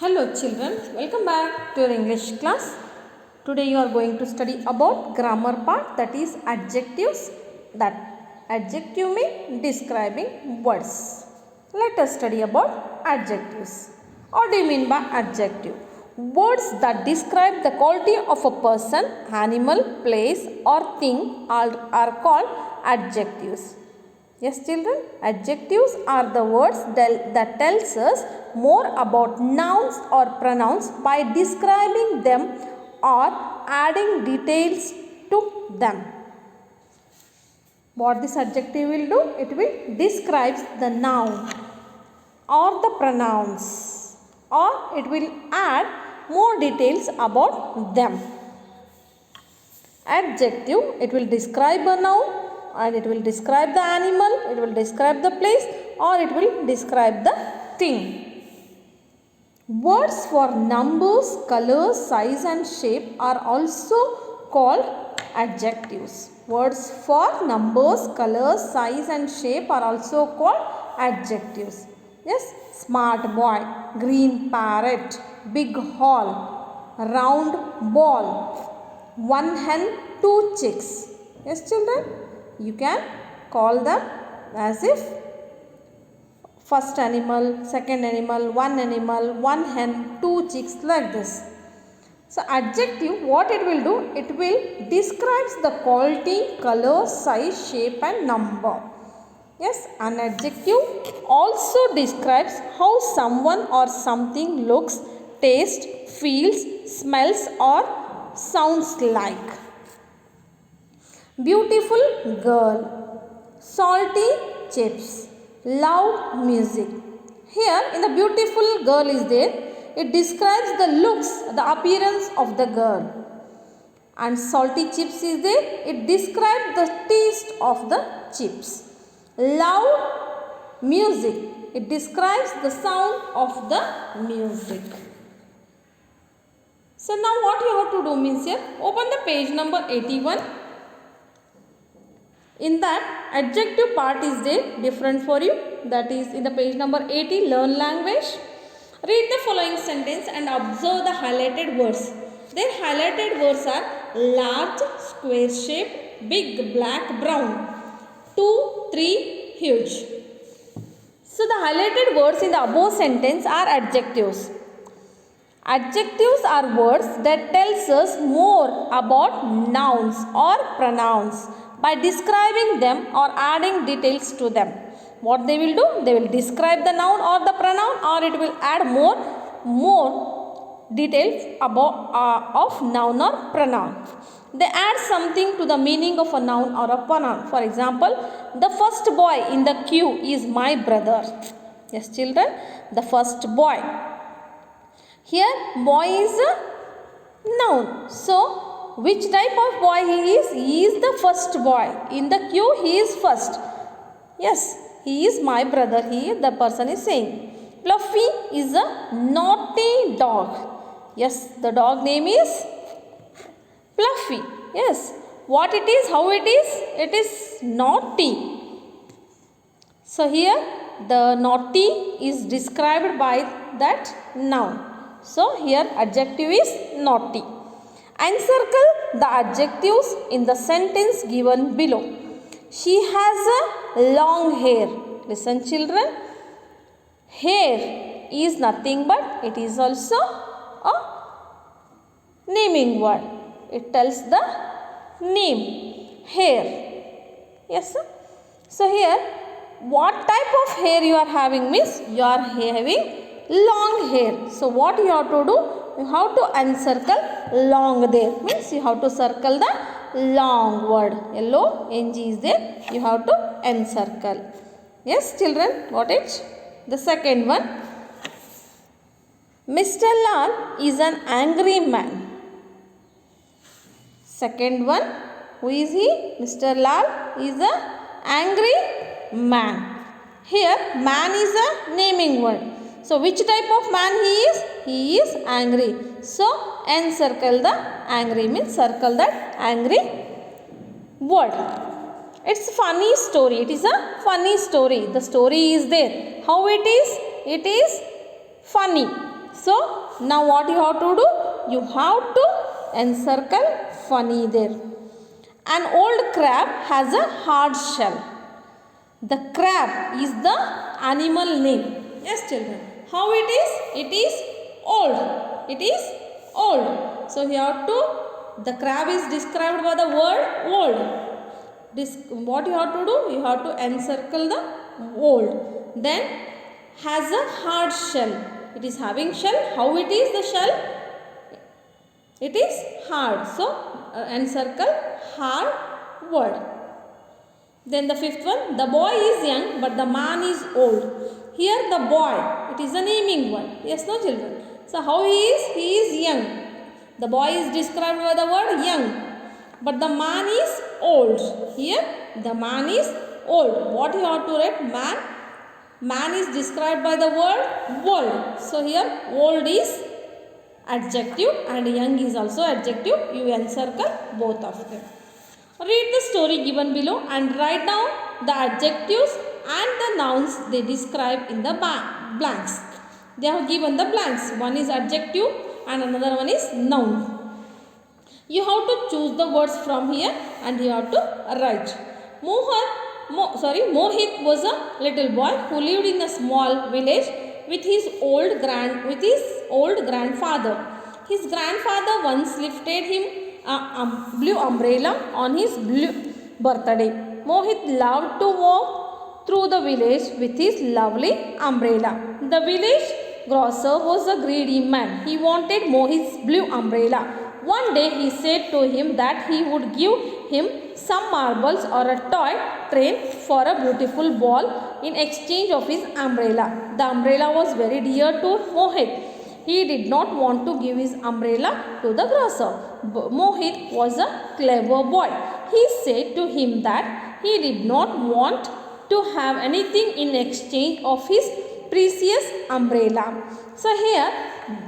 Hello children, welcome back to your English class. Today you are going to study about grammar part, that is adjectives. That adjective means describing words. Let us study about adjectives. What do you mean by adjective? Words that describe the quality of a person, animal, place or thing are called adjectives. Yes children, adjectives are the words that tells us more about nouns or pronouns by describing them or adding details to them. What this adjective will do? It will describe the noun or the pronouns, or it will add more details about them. Adjective, it will describe a noun, and it will describe the animal, it will describe the place, or it will describe the thing. Words for numbers, colors, size and shape are also called adjectives. Words for numbers, colors, size and shape are also called adjectives. Yes, smart boy, green parrot, big hall, round ball, one hen, two chicks. Yes children, you can call them as if first animal, second animal, one hen, two chicks, like this. So adjective, what it will do? It will describes the quality, color, size, shape and number. Yes, an adjective also describes how someone or something looks, tastes, feels, smells or sounds like. Beautiful girl, salty chips, loud music. Here in the beautiful girl is there, it describes the looks, the appearance of the girl. And salty chips is there, it describes the taste of the chips. Loud music, it describes the sound of the music. So now what you have to do means here, open the page number 81. In that, adjective part is there, different for you. That is in the page number 80, learn language. Read the following sentence and observe the highlighted words. Their highlighted words are large, square shape, big, black, brown, 2, 3, huge. So the highlighted words in the above sentence are adjectives. Adjectives are words that tells us more about nouns or pronouns by describing them or adding details to them. What they will do? They will describe the noun or the pronoun, or it will add more details about of noun or pronoun. They add something to the meaning of a noun or a pronoun. For example, the first boy in the queue is my brother. Yes children, the first boy. Here boy is a noun. So which type of boy he is? He is the first boy. In the queue he is first. Yes, he is my brother. The person is saying. Fluffy is a naughty dog. Yes, the dog name is Fluffy. Yes, what it is, how it is? It is naughty. So here the naughty is described by that noun. So here adjective is naughty. Encircle the adjectives in the sentence given below. She has a long hair. Listen children. Hair is nothing but it is also a naming word. It tells the name. Hair. Yes sir. So here what type of hair you are having means you are having long hair. So what you have to do? You have to encircle long there. Means you have to circle the long word. LONG is there. You have to encircle. Yes children, got it? The second one. Mr. Lal is an angry man. Second one. Who is he? Mr. Lal is an angry man. Here man is a naming word. So which type of man he is? He is angry. So encircle the angry means circle that angry word. It's funny story. It is a funny story. The story is there. How it is? It is funny. So now what you have to do? You have to encircle funny there. An old crab has a hard shell. The crab is the animal name. Yes children. How it is? It is old. It is old. So you have to, the crab is described by the word old. What you have to do? You have to encircle the old. Then has a hard shell. It is having shell. How it is the shell? It is hard. So encircle hard word. Then the fifth one, the boy is young but the man is old. Here the boy, it is a naming word. Yes, no children. So how he is? He is young. The boy is described by the word young. But the man is old. Here the man is old. What you have to write? Man. Man is described by the word old. So here old is adjective and young is also adjective. You encircle both of them. Read the story given below and write down the adjectives and the nouns they describe in the blanks. They have given the blanks. One is adjective and another one is noun. You have to choose the words from here and you have to write. Mohit was a little boy who lived in a small village with his old grandfather. His grandfather once lifted him a blue umbrella on his birthday. Mohit loved to walk through the village with his lovely umbrella. The village grocer was a greedy man. He wanted Mohit's blue umbrella. One day he said to him that he would give him some marbles or a toy train for a beautiful ball in exchange of his umbrella. The umbrella was very dear to Mohit. He did not want to give his umbrella to the grocer. Mohit was a clever boy. He said to him that he did not want to have anything in exchange of his precious umbrella. So here,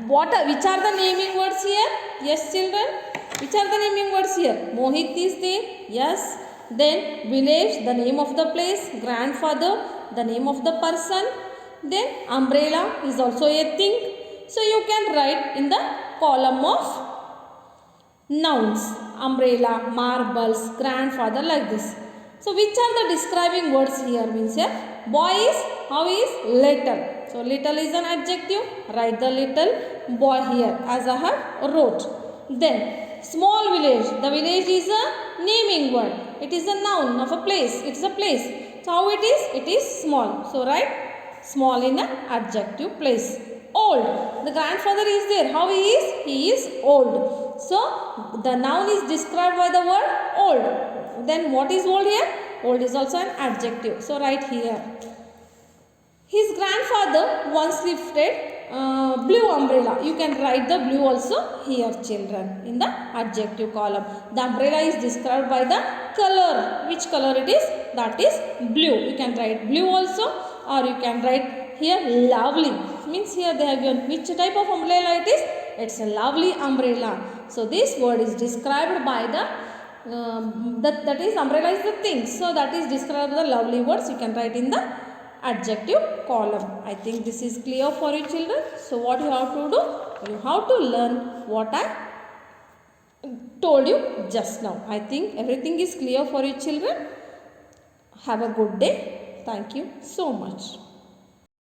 which are the naming words here? Yes children, which are the naming words here? Mohit is there, yes. Then village, the name of the place. Grandfather, the name of the person. Then umbrella is also a thing. So you can write in the column of nouns. Umbrella, marbles, grandfather, like this. So which are the describing words here? Means here, boy is, how is? Little. So little is an adjective. Write the little boy here as I have wrote. Then small village. The village is a naming word. It is a noun of a place. It is a place. So how it is? It is small. So write small in an adjective place. Old. The grandfather is there. How he is? He is old. So the noun is described by the word old. Then what is old here? Old is also an adjective. So write here. His grandfather once lifted blue umbrella. You can write the blue also here children in the adjective column. The umbrella is described by the color. Which color it is? That is blue. You can write blue also or you can write here lovely. Means here they have given which type of umbrella it is. It's a lovely umbrella. So this word is described by the that is umbrella is the thing. So that is described by the lovely words. You can write in the adjective column. I think this is clear for you children. So what you have to do? You have to learn what I told you just now. I think everything is clear for you children. Have a good day. Thank you so much.